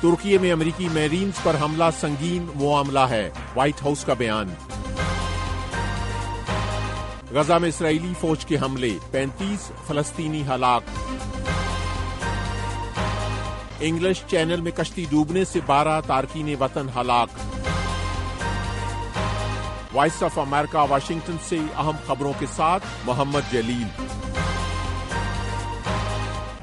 ترکی میں امریکی میرینز پر حملہ سنگین معاملہ ہے، وائٹ ہاؤس کا بیان۔ غزہ میں اسرائیلی فوج کے حملے، 35 فلسطینی ہلاک۔ انگلش چینل میں کشتی ڈوبنے سے 12 تارکین وطن ہلاک۔ وائس آف امریکہ واشنگٹن سے اہم خبروں کے ساتھ محمد جلیل۔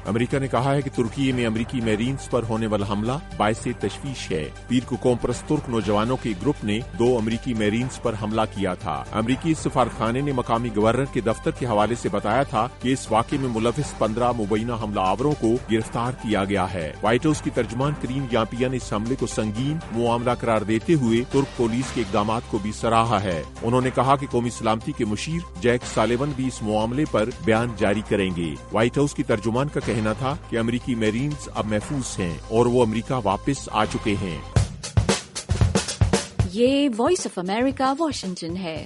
امریکہ نے کہا ہے کہ ترکی میں امریکی میرینز پر ہونے والا حملہ باعث تشویش ہے۔ پیر کو قوم پرست ترک نوجوانوں کے گروپ نے 2 امریکی میرینز پر حملہ کیا تھا۔ امریکی سفارتخانے نے مقامی گورنر کے دفتر کے حوالے سے بتایا تھا کہ اس واقعے میں ملوث 15 مبینہ حملہ آوروں کو گرفتار کیا گیا ہے۔ وائٹ ہاؤس کی ترجمان کریم یاپیا نے اس حملے کو سنگین معاملہ قرار دیتے ہوئے ترک پولیس کے اقدامات کو بھی سراہا ہے۔ انہوں نے کہا کہ قومی سلامتی کے مشیر جیک سالیون بھی اس معاملے پر بیان جاری کریں گے۔ وائٹ ہاؤس کی ترجمان کا کہنا تھا کہ امریکی میرینز اب محفوظ ہیں اور وہ امریکہ واپس آ چکے ہیں۔ یہ وائس آف امریکہ واشنگٹن ہے۔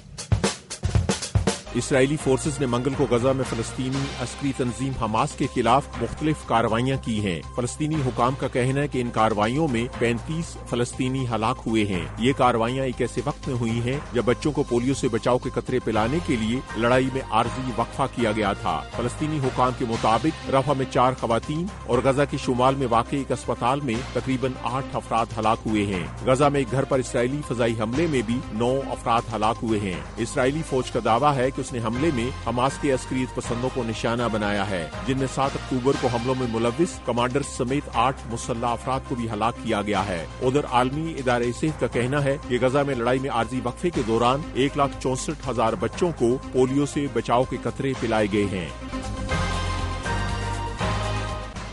اسرائیلی فورسز نے منگل کو غزہ میں فلسطینی عسکری تنظیم حماس کے خلاف مختلف کارروائیاں کی ہیں۔ فلسطینی حکام کا کہنا ہے کہ ان کارروائیوں میں 35 فلسطینی ہلاک ہوئے ہیں۔ یہ کارروائیاں ایک ایسے وقت میں ہوئی ہیں جب بچوں کو پولیو سے بچاؤ کے قطرے پلانے کے لیے لڑائی میں عارضی وقفہ کیا گیا تھا۔ فلسطینی حکام کے مطابق رفح میں 4 خواتین اور غزہ کے شمال میں واقع ایک اسپتال میں تقریباً 8 افراد ہلاک ہوئے ہیں۔ غزہ میں ایک گھر پر اسرائیلی فضائی حملے میں بھی 9 افراد ہلاک ہوئے ہیں۔ اسرائیلی فوج کا دعویٰ ہے کہ اس نے حملے میں حماس کے عسکریت پسندوں کو نشانہ بنایا ہے، جن میں 7 اکتوبر کو حملوں میں ملوث کمانڈر سمیت 8 مسلح افراد کو بھی ہلاک کیا گیا ہے۔ ادھر عالمی ادارے صحت کا کہنا ہے کہ غزہ میں لڑائی میں عارضی وقفے کے دوران 1,64,000 بچوں کو پولیو سے بچاؤ کے قطرے پلائے گئے ہیں۔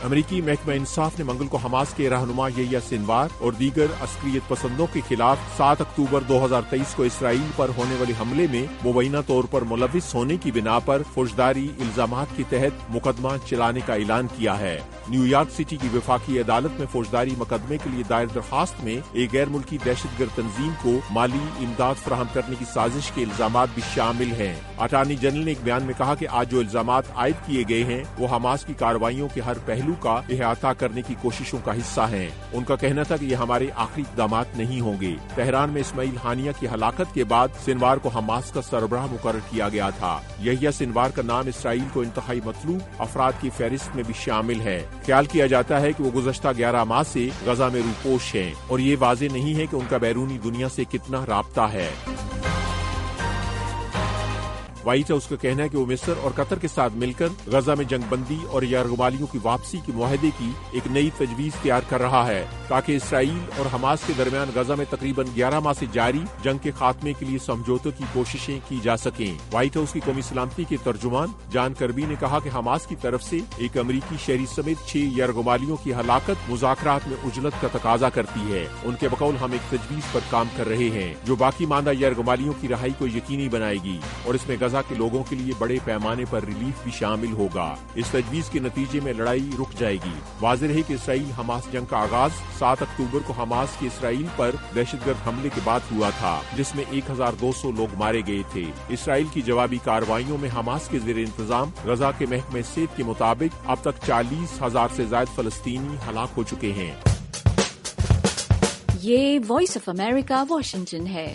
امریکی محکمہ انصاف نے منگل کو حماس کے رہنما یحییٰ سنوار اور دیگر عسکریت پسندوں کے خلاف 7 اکتوبر 2023 کو اسرائیل پر ہونے والے حملے میں مبینہ طور پر ملوث ہونے کی بنا پر فوجداری الزامات کے تحت مقدمہ چلانے کا اعلان کیا ہے۔ نیو یارک سٹی کی وفاقی عدالت میں فوجداری مقدمے کے لیے دائر درخواست میں ایک غیر ملکی دہشت گرد تنظیم کو مالی امداد فراہم کرنے کی سازش کے الزامات بھی شامل ہیں۔ اٹارنی جنرل نے ایک بیان میں کہا کہ آج جو الزامات عائد کیے گئے ہیں وہ حماس کی کارروائیوں کے ہر پہلو کا احاطہ کرنے کی کوششوں کا حصہ ہیں۔ ان کا کہنا تھا کہ یہ ہمارے آخری اقدامات نہیں ہوں گے۔ تہران میں اسماعیل ہانیہ کی ہلاکت کے بعد سنوار کو حماس کا سربراہ مقرر کیا گیا تھا۔ یحییٰ سنوار کا نام اسرائیل کو انتہائی مطلوب افراد کی فہرست میں بھی شامل ہے۔ خیال کیا جاتا ہے کہ وہ گزشتہ 11 ماہ سے غزہ میں روپوش ہیں اور یہ واضح نہیں ہے کہ ان کا بیرونی دنیا سے کتنا رابطہ ہے۔ وائٹ ہاؤس کا کہنا ہے کہ وہ مصر اور قطر کے ساتھ مل کر غزہ میں جنگ بندی اور یرغمالیوں کی واپسی کے معاہدے کی ایک نئی تجویز تیار کر رہا ہے تاکہ اسرائیل اور حماس کے درمیان غزہ میں تقریباً 11 ماہ سے جاری جنگ کے خاتمے کے لیے سمجھوتوں کی کوششیں کی جا سکیں۔ وائٹ ہاؤس کی قومی سلامتی کے ترجمان جان کربی نے کہا کہ حماس کی طرف سے ایک امریکی شہری سمیت 6 یرغمالیوں کی ہلاکت مذاکرات میں عجلت کا تقاضا کرتی ہے۔ ان کے بقول ہم ایک تجویز پر کام کر رہے ہیں جو باقی ماندہ یرغمالیوں کی رہائی کو یقینی بنائے گی اور اس میں غزہ کے لوگوں کے لیے بڑے پیمانے پر ریلیف بھی شامل ہوگا۔ اس تجویز کے نتیجے میں لڑائی رک جائے گی۔ واضح رہے کہ اسرائیل حماس جنگ کا آغاز 7 اکتوبر کو حماس کے اسرائیل پر دہشت گرد حملے کے بعد ہوا تھا جس میں 1200 لوگ مارے گئے تھے۔ اسرائیل کی جوابی کارروائیوں میں حماس کے زیر انتظام غزہ کے محکمہ صحت کے مطابق اب تک 40,000 سے زائد فلسطینی ہلاک ہو چکے ہیں۔ یہ وائس آف امریکہ واشنگٹن ہے۔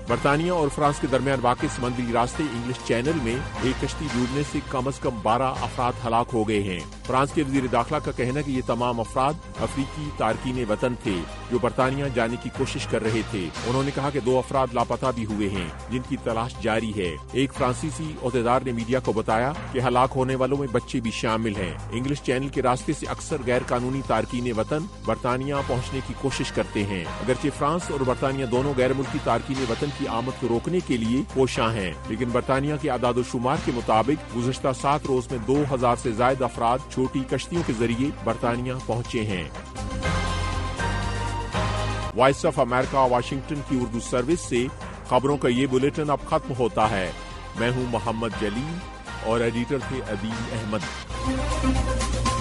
برطانیہ اور فرانس کے درمیان واقع سمندری راستے انگلش چینل میں ایک کشتی ڈوبنے سے کم از کم 12 افراد ہلاک ہو گئے ہیں۔ فرانس کے وزیر داخلہ کا کہنا ہے کہ یہ تمام افراد افریقی تارکین وطن تھے جو برطانیہ جانے کی کوشش کر رہے تھے۔ انہوں نے کہا کہ 2 افراد لاپتہ بھی ہوئے ہیں جن کی تلاش جاری ہے۔ ایک فرانسیسی عہدیدار نے میڈیا کو بتایا کہ ہلاک ہونے والوں میں بچے بھی شامل ہیں۔ انگلش چینل کے راستے سے اکثر غیر قانونی تارکین وطن برطانیہ پہنچنے کی کوشش کرتے ہیں، اگرچہ فرانس اور برطانیہ دونوں غیر ملکی تارکین وطن کی آمد کو روکنے کے لیے کوشاں ہیں، لیکن برطانیہ کے اعداد و شمار کے مطابق گزشتہ 7 روز میں 2000 سے زائد افراد چھوٹی کشتیوں کے ذریعے برطانیہ پہنچے ہیں۔ وائس آف امریکہ واشنگٹن کی اردو سروس سے خبروں کا یہ بلیٹن اب ختم ہوتا ہے۔ میں ہوں محمد جلیل اور ایڈیٹر تھے عدیل احمد۔